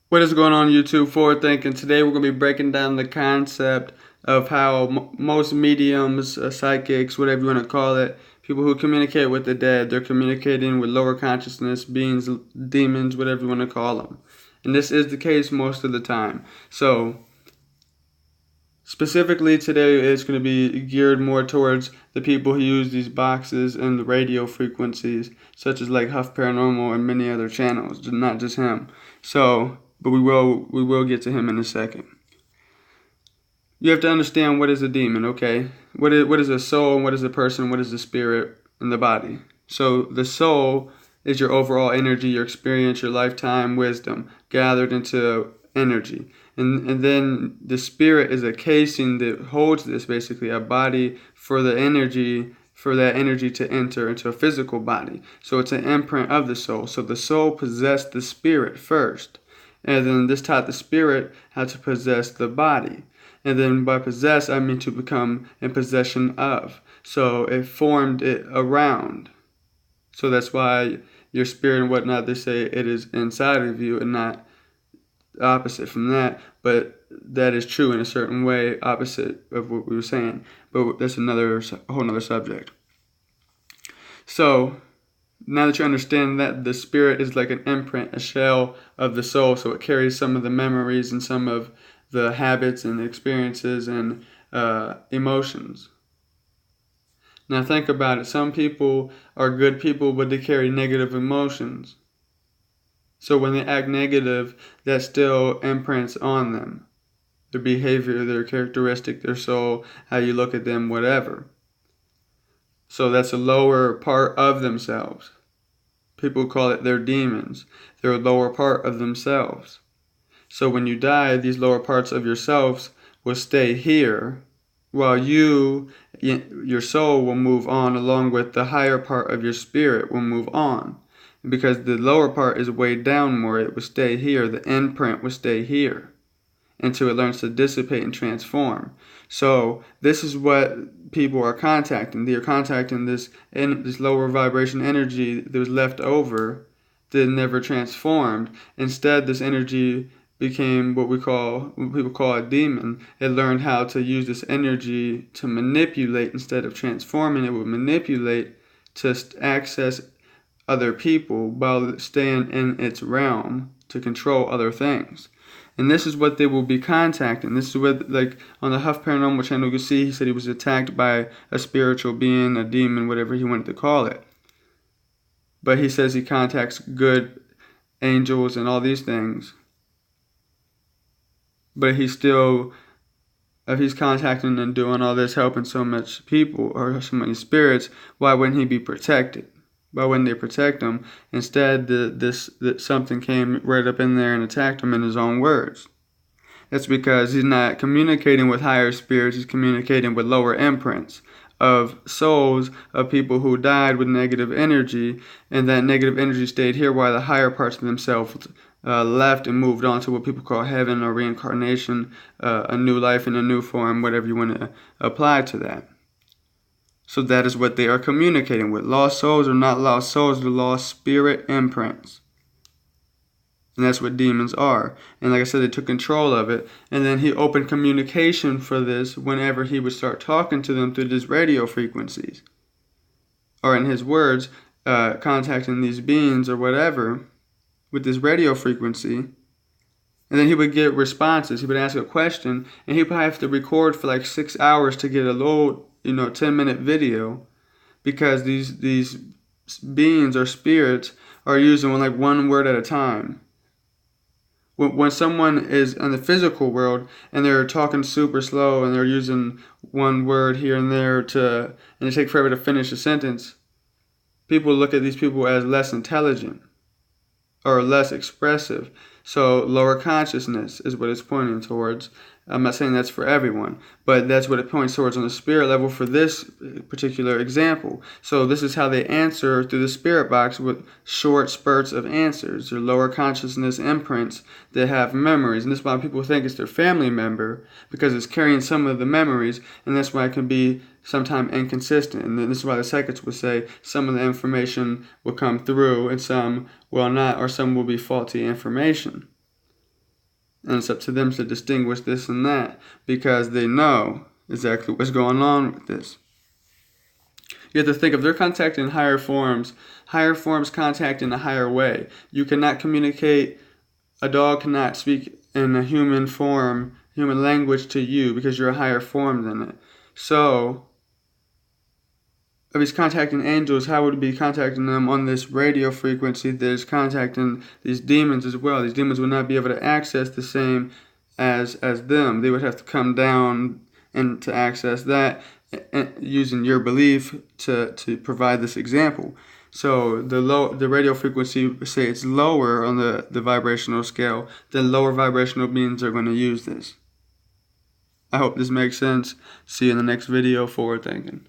What is going on, YouTube? Forward Thinking. Today we're going to be breaking down the concept of how most mediums, psychics, whatever you want to call it, people who communicate with the dead, they're communicating with lower consciousness, beings, demons, whatever you want to call them. And this is the case most of the time. So, specifically today it's going to be geared more towards the people who use these boxes and the radio frequencies, such as like Huff Paranormal and many other channels, not just him. So, but we will get to him in a second. You have to understand what is a demon, okay? What is a soul and what is a person, what is the spirit and the body. So the soul is your overall energy, your experience, your lifetime wisdom gathered into energy. And then the spirit is a casing that holds this, basically a body for the energy, for that energy to enter into a physical body. So it's an imprint of the soul. So the soul possessed the spirit first. And then this taught the spirit how to possess the body. And then by possess, I mean to become in possession of. So it formed it around. So that's why your spirit and whatnot, they say it is inside of you and not opposite from that. But that is true in a certain way, opposite of what we were saying. But that's a whole nother subject. So now that you understand that the spirit is like an imprint, a shell of the soul, so it carries some of the memories and some of the habits and experiences and emotions. Now think about it. Some people are good people, but they carry negative emotions. So when they act negative, that still imprints on them. Their behavior, their characteristic, their soul, how you look at them, whatever. So that's a lower part of themselves. People call it their demons. They're a lower part of themselves. So when you die, these lower parts of yourselves will stay here, while your soul will move on along with the higher part of your spirit will move on. Because the lower part is weighed down more, it will stay here. The imprint will stay here until it learns to dissipate and transform. So this is what people are contacting. They are contacting this lower vibration energy that was left over, that never transformed. Instead, this energy became what people call a demon. It learned how to use this energy to manipulate instead of transforming. It would manipulate to access other people while staying in its realm to control other things. And this is what they will be contacting. This is what, like, on the Huff Paranormal channel, you can see he said he was attacked by a spiritual being, a demon, whatever he wanted to call it. But he says he contacts good angels and all these things. But he's still, if he's contacting and doing all this, helping so much people or so many spirits, why wouldn't he be protected? Why wouldn't they protect him? Instead, something came right up in there and attacked him in his own words. That's because he's not communicating with higher spirits, he's communicating with lower imprints of souls of people who died with negative energy, and that negative energy stayed here while the higher parts of themselves left and moved on to what people call heaven or reincarnation, a new life in a new form, whatever you want to apply to that. So that is what they are communicating with. Lost souls are not lost souls, they're lost spirit imprints. And that's what demons are. And like I said, they took control of it. And then he opened communication for this whenever he would start talking to them through these radio frequencies. Or in his words, contacting these beings or whatever with this radio frequency. And then he would get responses. He would ask a question, and he would have to record for like 6 hours to get a low 10-minute video, because these beings or spirits are using like one word at a time. When someone is in the physical world and they're talking super slow and they're using one word here and there and they take forever to finish a sentence, people look at these people as less intelligent or less expressive. So lower consciousness is what it's pointing towards. I'm not saying that's for everyone, but that's what it points towards on the spirit level for this particular example. So this is how they answer through the spirit box with short spurts of answers. They're lower consciousness imprints that have memories. And this is why people think it's their family member, because it's carrying some of the memories, and that's why it can be sometimes inconsistent. And this is why the psychics would say some of the information will come through and some will not, or some will be faulty information. And it's up to them to distinguish this and that because they know exactly what's going on with this. You have to think if they're contacting higher forms contact in a higher way. You cannot communicate, a dog cannot speak in a human form, human language to you because you're a higher form than it. So, if he's contacting angels, how would he be contacting them on this radio frequency that is contacting these demons as well? These demons would not be able to access the same as them. They would have to come down and to access that, using your belief to provide this example. So the radio frequency, say it's lower on the vibrational scale, then lower vibrational beings are going to use this. I hope this makes sense. See you in the next video. Forward thinking.